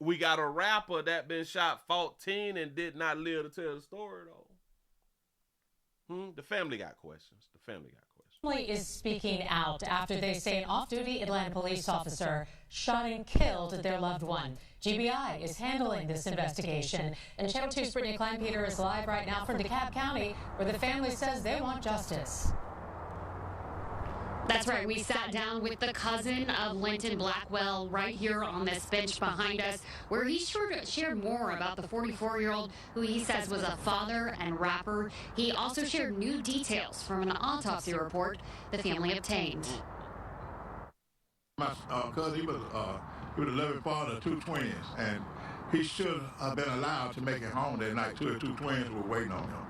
We got a rapper that been shot 14 and did not live to tell the story though. The family got questions. Family is speaking out after they say an off-duty Atlanta police officer shot and killed their loved one. GBI is handling this investigation, and Channel 2's Brittany Kleinpeter is live right now from DeKalb County, where the family says they want justice. That's right. We sat down with the cousin of Linton Blackwell right here on this bench behind us, where he shared more about the 44-year-old who he says was a father and rapper. He also shared new details from an autopsy report the family obtained. My cousin, he was a loving father of two twins, and he should have been allowed to make it home that night. Two twins were waiting on him.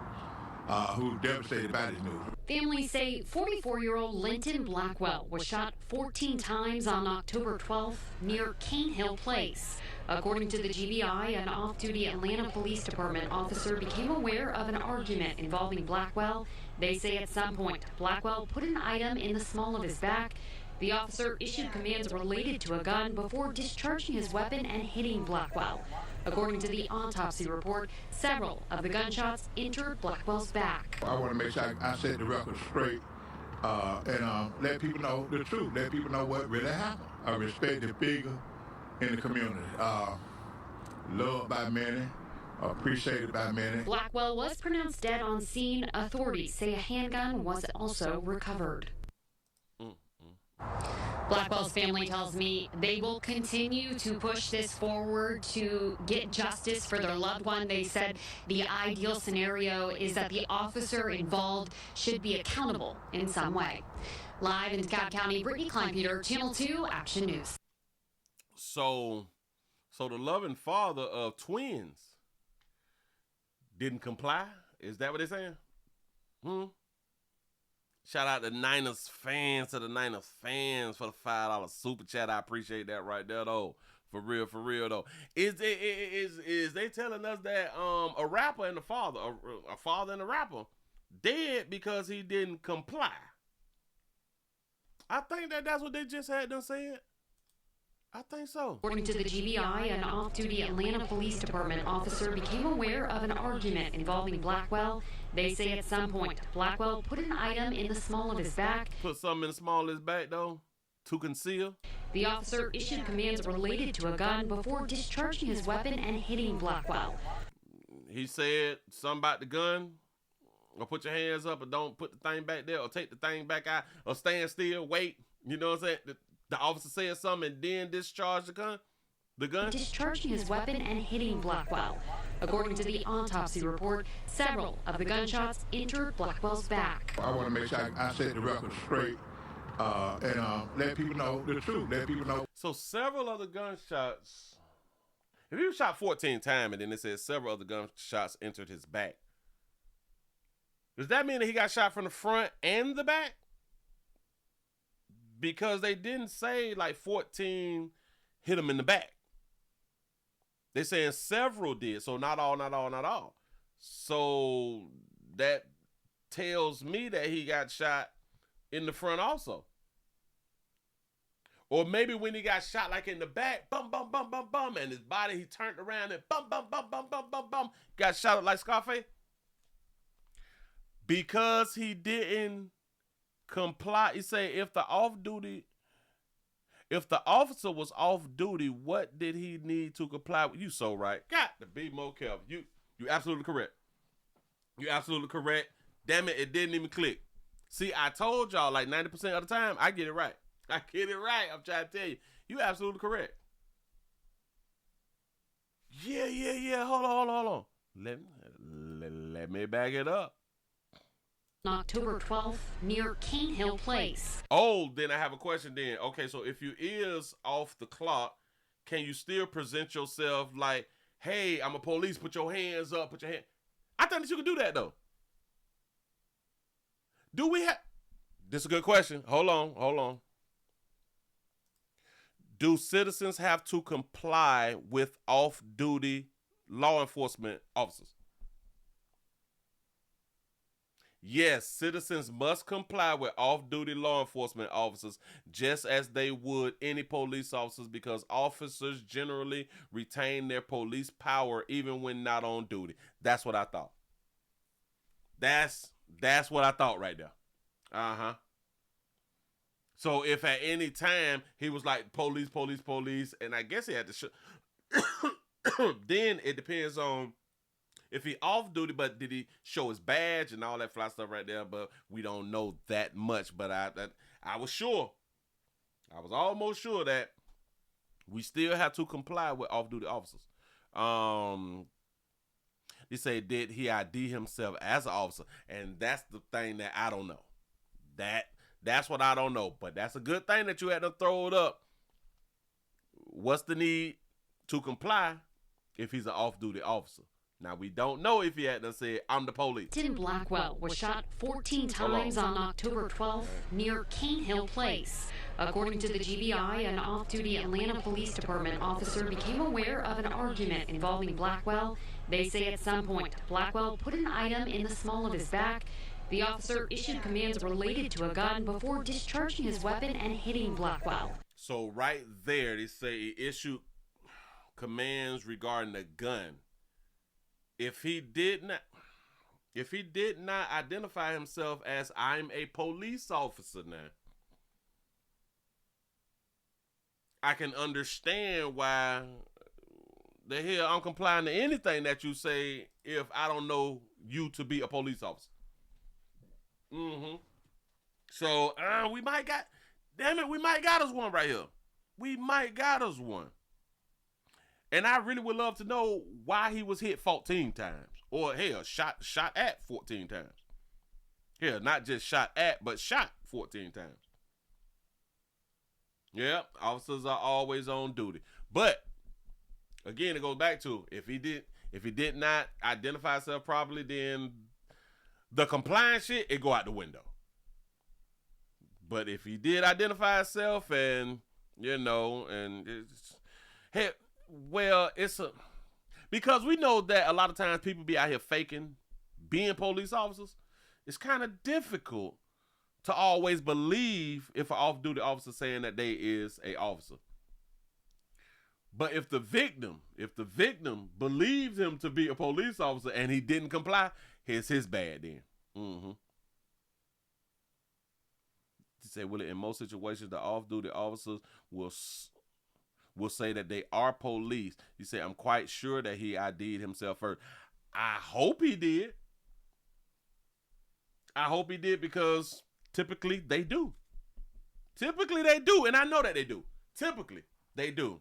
Who devastated by this news. Families say 44-year-old Linton Blackwell was shot 14 times on October 12th near Cane Hill Place. According to the GBI, an off-duty Atlanta Police Department officer became aware of an argument involving Blackwell. They say at some point, Blackwell put an item in the small of his back. The officer issued commands related to a gun before discharging his weapon and hitting Blackwell. According to the autopsy report, several of the gunshots entered Blackwell's back. I want to make sure I set the record straight and let people know the truth, let people know what really happened. I respect the figure in the community, loved by many, appreciated by many. Blackwell was pronounced dead on scene. Authorities say a handgun was also recovered. Blackwell's family tells me they will continue to push this forward to get justice for their loved one. They said the ideal scenario is that the officer involved should be accountable in some way. Live in DeKalb County, Brittany Kleinpeter, Channel 2 Action News. So the loving father of twins didn't comply? Is that what they're saying? Shout out to Niners fans, for the $5 super chat. I appreciate that right there, though. For real, though. Is they telling us that a rapper and a father and a rapper dead because he didn't comply? I think that's what they just had done said. I think so. According to the GBI, an off-duty Atlanta Police Department officer became aware of an argument involving Blackwell. They say at some point, Blackwell put an item in the small of his back. Put something in the small of his back, though, to conceal. The officer issued commands related to a gun before discharging his weapon and hitting Blackwell. He said something about the gun, or put your hands up, or don't put the thing back there, or take the thing back out, or stand still, wait. You know what I'm saying? The officer said something and then discharged the gun. Discharging his weapon and hitting Blackwell. According to the autopsy report, several of the gunshots entered Blackwell's back. I want to make sure I set the record straight and let people know the truth. Let people know. So several of the gunshots, if he was shot 14 times and then it says several of the gunshots entered his back, does that mean that he got shot from the front and the back? Because they didn't say like 14 hit him in the back. They're saying several did, so not all. So that tells me that he got shot in the front also. Or maybe when he got shot like in the back, bum, bum, bum, bum, bum, and his body, he turned around and bum, bum, bum, bum, bum, bum, bum, got shot up like Scarface. Because he didn't comply. He say if the officer was off duty, what did he need to comply with? You so right. Got to be more careful. You absolutely correct. You absolutely correct. Damn it, it didn't even click. See, I told y'all like 90% of the time, I get it right. I'm trying to tell you. You absolutely correct. Yeah. Hold on. Let me back it up. October 12th, near Cane Hill Place. Oh, then I have a question then. Okay, so if you is off the clock, can you still present yourself like, hey, I'm a police, put your hands up, put your hand. I think that you could do that, though. Do we have... This is a good question. Hold on. Do citizens have to comply with off-duty law enforcement officers? Yes, citizens must comply with off-duty law enforcement officers just as they would any police officers because officers generally retain their police power even when not on duty. That's what I thought. That's what I thought right there. Uh-huh. So if at any time he was like police, police, police, and I guess he had to then it depends on if he off duty, but did he show his badge and all that fly stuff right there? But we don't know that much. But I was sure. I was almost sure that we still have to comply with off duty officers. They say, did he ID himself as an officer? And that's the thing that I don't know. That's what I don't know. But that's a good thing that you had to throw it up. What's the need to comply if he's an off duty officer? Now, we don't know if he had to say, I'm the police. Tim Blackwell was shot 14 times on October 12th near Cane Hill Place. According to the GBI, an off-duty Atlanta Police Department officer became aware of an argument involving Blackwell. They say at some point, Blackwell put an item in the small of his back. The officer issued commands related to a gun before discharging his weapon and hitting Blackwell. So right there, they say he issued commands regarding the gun. If he did not identify himself as I'm a police officer now, I can understand why the hell I'm complying to anything that you say if I don't know you to be a police officer. So we might got us one right here. We might got us one. And I really would love to know why he was hit 14 times. Or hell, shot at 14 times. Hell, not just shot at, but shot 14 times. Yeah, officers are always on duty. But again, it goes back to if he did not identify himself properly, then the compliance shit, it go out the window. But if he did identify himself and because we know that a lot of times people be out here faking being police officers. It's kind of difficult to always believe if an off-duty officer saying that they is a officer. But if the victim believes him to be a police officer and he didn't comply, it's his bad then. To say, Willie, in most situations, the off-duty officers will say that they are police. You say, I'm quite sure that he ID'd himself first. I hope he did. Because typically they do. And I know that they do. Typically they do.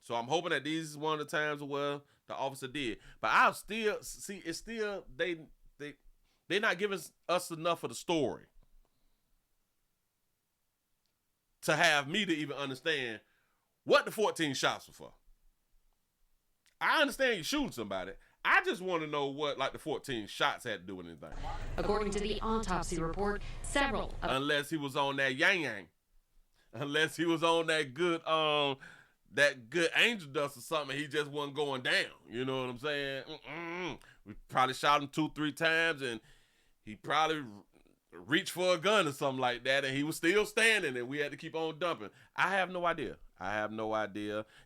So I'm hoping that these is one of the times where the officer did. But I'll still see it's still they're not giving us enough of the story to have me to even understand what the 14 shots were for. I understand you shooting somebody. I just want to know what the 14 shots had to do with anything. According to the autopsy report, several unless he was on that yang. Unless he was on that good angel dust or something, he just wasn't going down. You know what I'm saying? We probably shot him 2-3 times and he probably reached for a gun or something like that and he was still standing and we had to keep on dumping. I have no idea.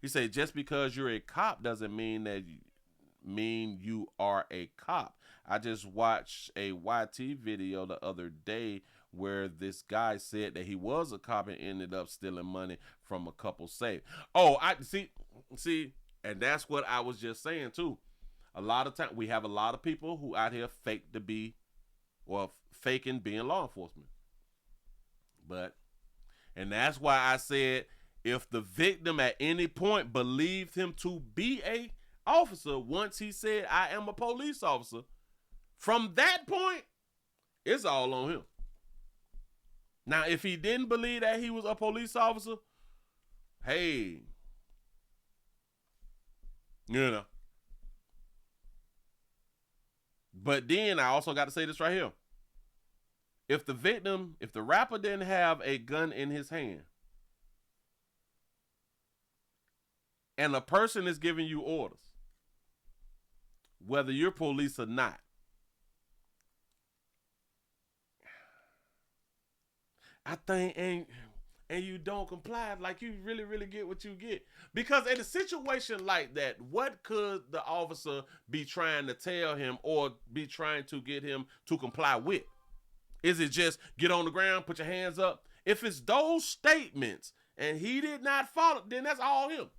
He said just because you're a cop doesn't mean you are a cop. I just watched a YT video the other day where this guy said that he was a cop and ended up stealing money from a couple safe. Oh, I see, and that's what I was just saying too. A lot of time we have a lot of people who out here faking being law enforcement. And that's why I said if the victim at any point believed him to be a officer, once he said I am a police officer, from that point, it's all on him. Now, if he didn't believe that he was a police officer, hey, But then I also got to say this right here. If the rapper didn't have a gun in his hand, and a person is giving you orders, whether you're police or not, I think, and you don't comply, like you really, really get what you get. Because in a situation like that, what could the officer be trying to tell him or be trying to get him to comply with? Is it just get on the ground, put your hands up? If it's those statements and he did not follow, then that's all him.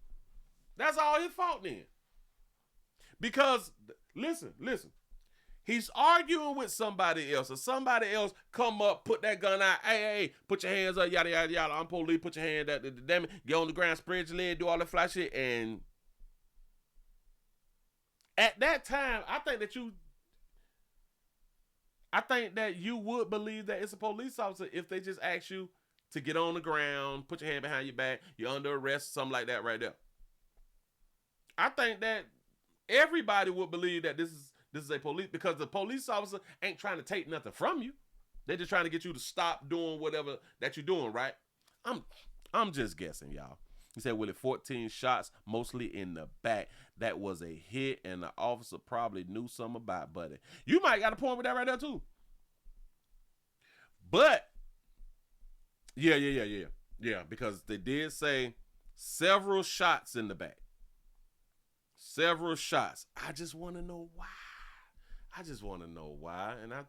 That's all his fault then. Because, listen. He's arguing with somebody else, or somebody else come up, put that gun out. Hey, put your hands up, yada, yada, yada. I'm police, put your hand up. Damn it, get on the ground, spread your leg, do all that fly shit. And at that time, I think that you would believe that it's a police officer if they just ask you to get on the ground, put your hand behind your back, you're under arrest, something like that right there. I think that everybody would believe that this is a police, because the police officer ain't trying to take nothing from you. They're just trying to get you to stop doing whatever that you're doing, right? I'm just guessing, y'all. He said, Willie, 14 shots, mostly in the back. That was a hit, and the officer probably knew something about Buddy. You might got a point with that right there, too. But, yeah, because they did say several shots in the back. Several shots. I just want to know why. And I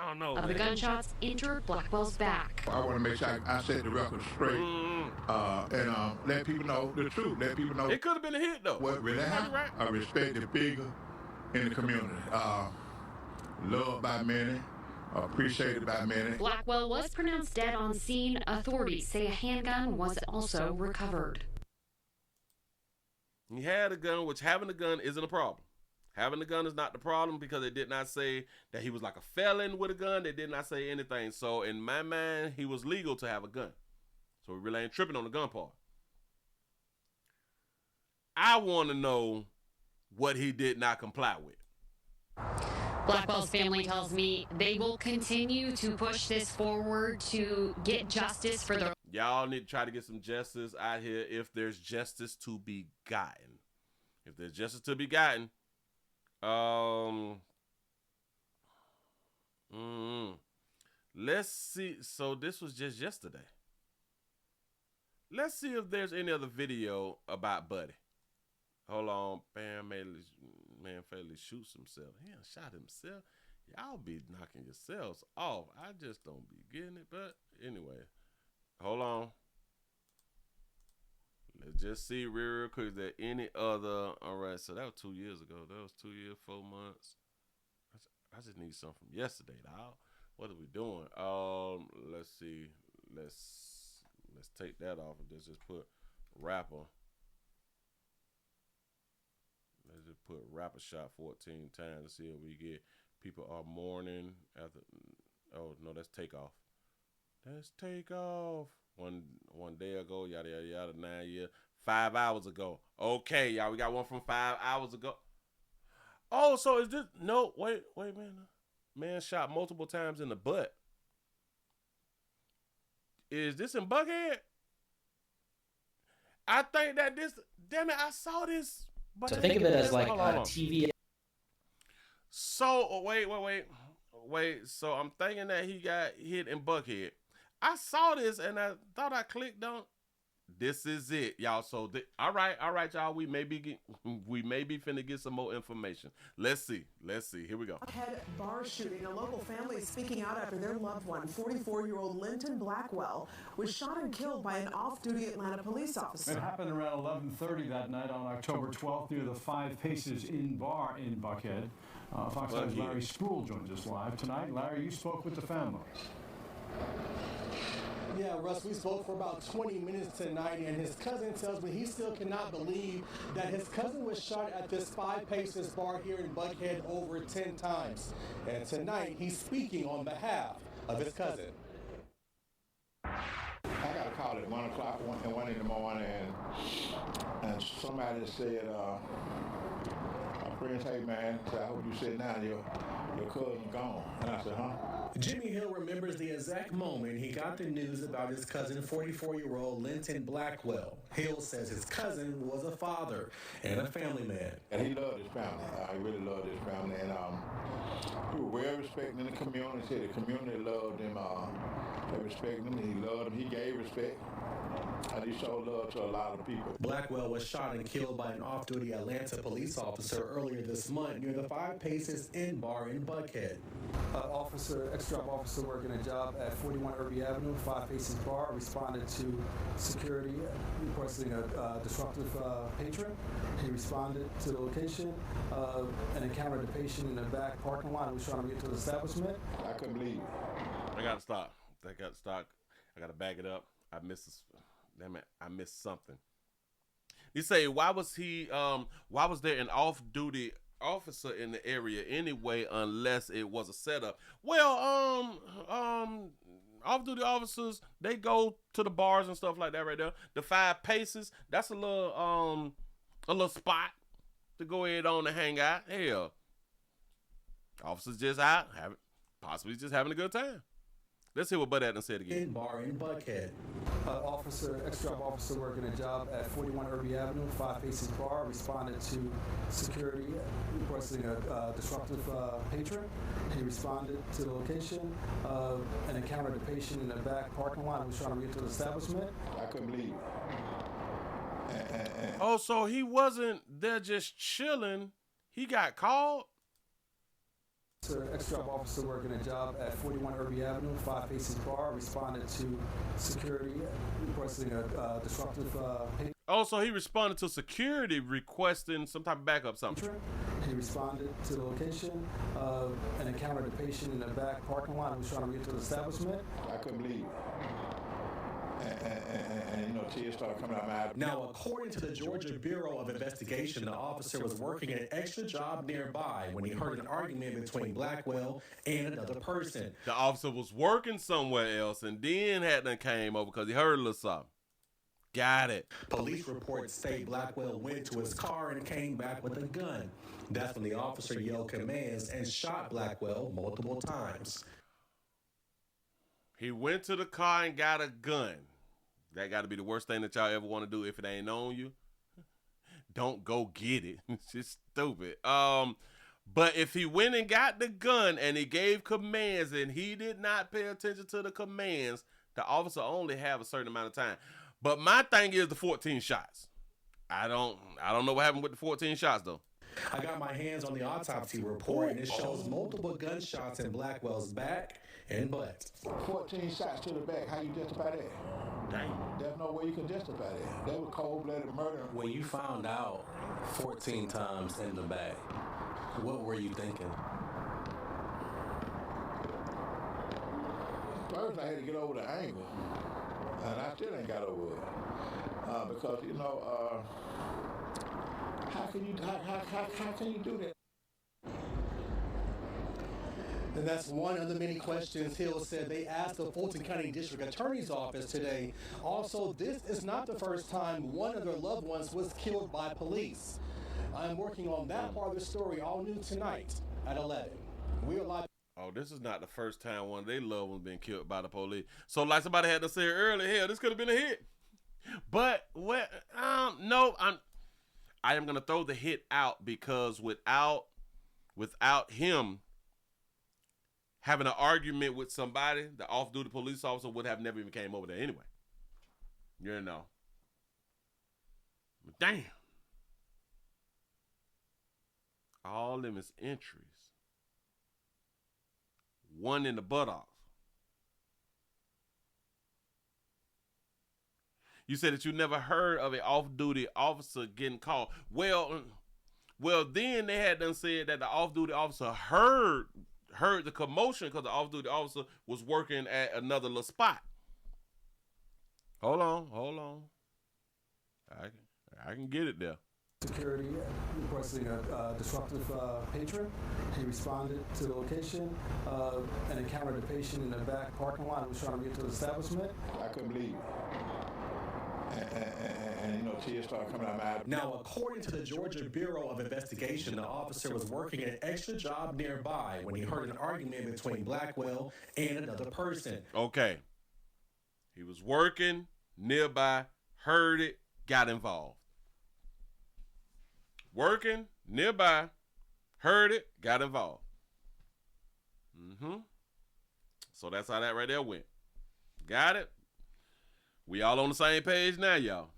don't know. The gunshots entered Blackwell's back. I want to make sure I set the record straight and let people know the truth. Let people know it could have been a hit, though. What really happened. Right. I respect the figure in the community. Loved by many. Appreciated by many. Blackwell was pronounced dead on scene. Authorities say a handgun was also recovered. He had a gun, which having a gun isn't a problem. Having a gun is not the problem, because they did not say that he was like a felon with a gun. They did not say anything. So in my mind, he was legal to have a gun. So we really ain't tripping on the gun part. I want to know what he did not comply with. Blackwell's family tells me they will continue to push this forward to get justice for the... Y'all need to try to get some justice out here if there's justice to be gotten. If there's justice to be gotten, let's see. So this was just yesterday. Let's see if there's any other video about Buddy. Hold on. Bam, man fatally shoots himself. He done shot himself. Y'all be knocking yourselves off. I just don't be getting it. But anyway, hold on. Let's just see real quick. Is there any other? All right, so that was 2 years ago. That was 2 years, 4 months. I just need something from yesterday, dog. What are we doing? Let's see. Let's take that off and just put rapper. Let's just put rapper shot 14 times to see if we get people are mourning after. Oh no, that's Takeoff. That's Takeoff. One day ago, yada yada yada. 9 years, 5 hours ago. Okay, y'all, we got one from 5 hours ago. Oh, so is this? No, wait, man shot multiple times in the butt. Is this in Buckhead? I think that this. Damn it, I saw this. But so think of it as like TV. So wait. So I'm thinking that he got hit in Buckhead. I saw this and I thought I clicked on. This is it, y'all. So all right, y'all. We may be finna get some more information. Let's see. Here we go. Head bar shooting. A local family is speaking out after their loved one, 44-year-old Linton Blackwell, was shot and killed by an off-duty Atlanta police officer. It happened around 11:30 that night on October 12th near the Five Paces Inn bar in Buckhead. Fox 5's Larry Spruill joins us live tonight. Larry, you spoke with the family. Yeah, Russ, we spoke for about 20 minutes tonight, and his cousin tells me he still cannot believe that his cousin was shot at this Five Paces bar here in Buckhead over 10 times. And tonight, he's speaking on behalf of his cousin. I got a call at 1 o'clock, 1 in the morning, and somebody said, my friend, hey man, I hope you sitting down here. your cousin gone. And I said, huh? Jimmy Hill remembers the exact moment he got the news about his cousin, 44-year-old Linton Blackwell. Hill says his cousin was a father and a family man. And he loved his family. He really loved his family. And he was well respected in the community. The community loved him. They respected him. He loved him. He gave respect. And he showed love to a lot of people. Blackwell was shot and killed by an off-duty Atlanta police officer earlier this month near the 5 Paces Inn bar in Buckhead. Ex-job officer working a job at 41 Irby Avenue, 5 Paces bar, responded to security requesting a disruptive patron. He responded to the location and encountered a patient in the back parking lot who was trying to get to the establishment. I couldn't believe it. I gotta stop. I gotta back it up. I missed something. You say, why was there an off-duty officer in the area anyway, unless it was a setup? Well, off-duty officers, they go to the bars and stuff like that right there. The 5 Paces, that's a little spot to go ahead on and hang out. Hell, officers just out, possibly just having a good time. Let's hear what Bud Adams said again. In bar in Buckhead. Ex-job officer working a job at 41 Irby Avenue, 5 Paces bar, responded to security requesting a disruptive patron. He responded to the location and encountered a patient in the back parking lot who was trying to get to the establishment. I couldn't believe it. Oh, so he wasn't there just chilling. He got called? Ex-job officer working a job at 41 Irby Avenue, 5 Paces bar, responded to security requesting a disruptive patron. Oh, so he responded to security requesting some type of backup something. He responded to the location and encountered a patient in the back parking lot who was trying to get to the establishment. I couldn't believe it. And tears started coming out my eyes. Now, according to the Georgia Bureau of Investigation, the officer was working an extra job nearby when he heard an argument between Blackwell and another person. The officer was working somewhere else and then came over because he heard a little something. Got it. Police reports say Blackwell went to his car and came back with a gun. That's when the officer yelled commands and shot Blackwell multiple times. He went to the car and got a gun. That got to be the worst thing that y'all ever want to do if it ain't on you. Don't go get it. It's just stupid. But if he went and got the gun and he gave commands and he did not pay attention to the commands, the officer only have a certain amount of time. But my thing is the 14 shots. I don't know what happened with the 14 shots though. I got my hands on the autopsy report and it shows multiple gunshots in Blackwell's back and butt. 14 shots to the back. How you justify that? Dang. There's no way you can justify that. That was cold-blooded murder. When you found out 14 times in the back, what were you thinking? First, I had to get over the anger, and I still ain't got over it. Because how can you do that? And that's one of the many questions Hill said they asked the Fulton County District Attorney's Office today. Also, this is not the first time one of their loved ones was killed by police. I'm working on that part of the story, all new tonight at 11. We're live. Oh, this is not the first time one of their loved ones been killed by the police. So like somebody had to say earlier, hell, this could have been a hit. But no, I am gonna throw the hit out because without him having an argument with somebody, the off-duty police officer would have never even came over there anyway. You know. But damn. All them is entries. One in the buttocks. You said that you never heard of an off-duty officer getting called. Well, then they had done said that the off-duty officer heard the commotion because the off-duty officer was working at another little spot. Hold on. I can get it there. Security requesting a disruptive patron. He responded to the location and encountered a patient in the back parking lot who was trying to get to the establishment. I couldn't believe it. and tears started coming out of my eyes. Now, according to the Georgia Bureau of Investigation, the officer was working an extra job nearby when he heard an argument between Blackwell and another person. Okay. He was working nearby, heard it, got involved. Working nearby, heard it, got involved. So that's how that right there went. Got it? We all on the same page now, y'all.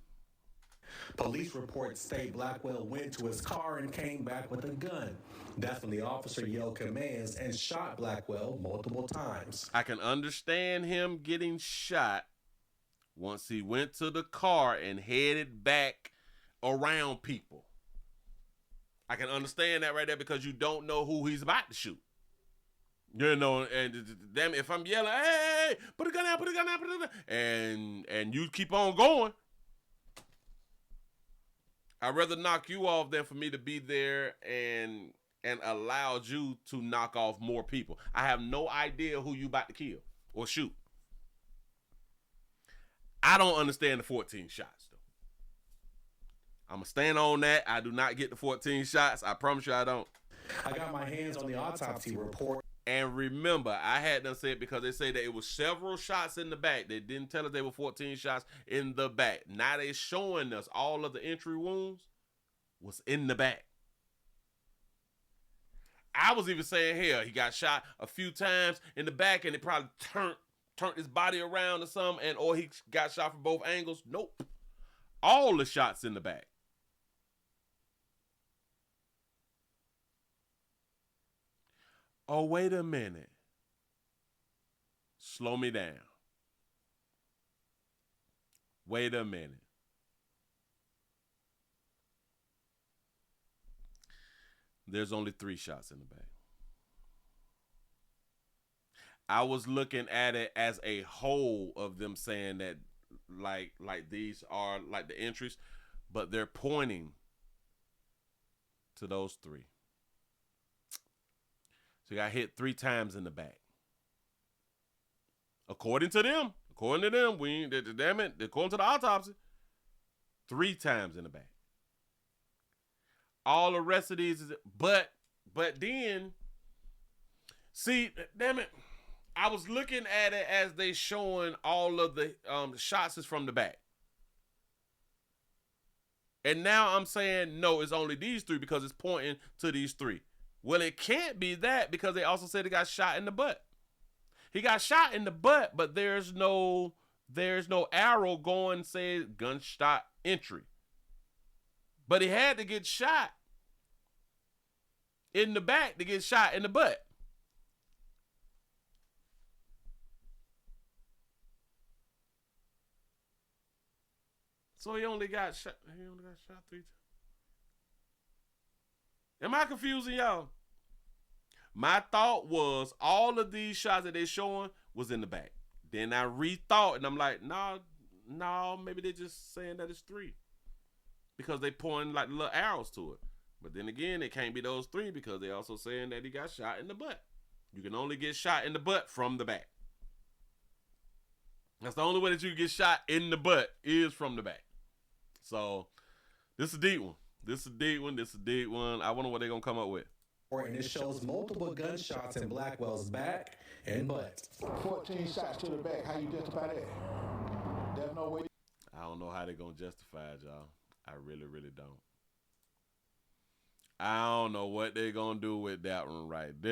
Police reports state Blackwell went to his car and came back with a gun. That's when the officer yelled commands and shot Blackwell multiple times. I can understand him getting shot once he went to the car and headed back around people. I can understand that right there because you don't know who he's about to shoot. You know, and damn it, if I'm yelling, hey, put a gun out, put a gun out, put a gun out, and you keep on going, I'd rather knock you off than for me to be there and allowed you to knock off more people. I have no idea who you about to kill or shoot. I don't understand the 14 shots, though. I'm going to stand on that. I do not get the 14 shots. I promise you I don't. I got my hands on the autopsy report. And remember, I had them say it because they say that it was several shots in the back. They didn't tell us they were 14 shots in the back. Now they're showing us all of the entry wounds was in the back. I was even saying, hell, he got shot a few times in the back and it probably turned his body around or something, or he got shot from both angles. Nope. All the shots in the back. Oh, wait a minute. Slow me down. Wait a minute. There's only 3 shots in the back. I was looking at it as a whole of them saying that like these are like the entries, but they're pointing to those 3. So he got hit 3 times in the back. According to them, according to the autopsy, 3 times in the back. All the rest of these is, but then, see, damn it, I was looking at it as they showing all of the shots is from the back. And now I'm saying, no, it's only these 3 because it's pointing to these 3. Well, it can't be that because they also said he got shot in the butt. He got shot in the butt, but there's no arrow going, say, gunshot entry. But he had to get shot in the back to get shot in the butt. So he only got shot 3 times. Am I confusing y'all? My thought was all of these shots that they're showing was in the back. Then I rethought and I'm like, no, maybe they're just saying that it's 3. Because they pointing like little arrows to it. But then again, it can't be those 3 because they also saying that he got shot in the butt. You can only get shot in the butt from the back. That's the only way that you can get shot in the butt is from the back. So this is a deep one. This is a deep one. I wonder what they're going to come up with. And it shows multiple gunshots in Blackwell's back and butt. 14 shots to the back. How you justify that? There's no way. I don't know how they're going to justify it, y'all. I really, really don't. I don't know what they're going to do with that one right there.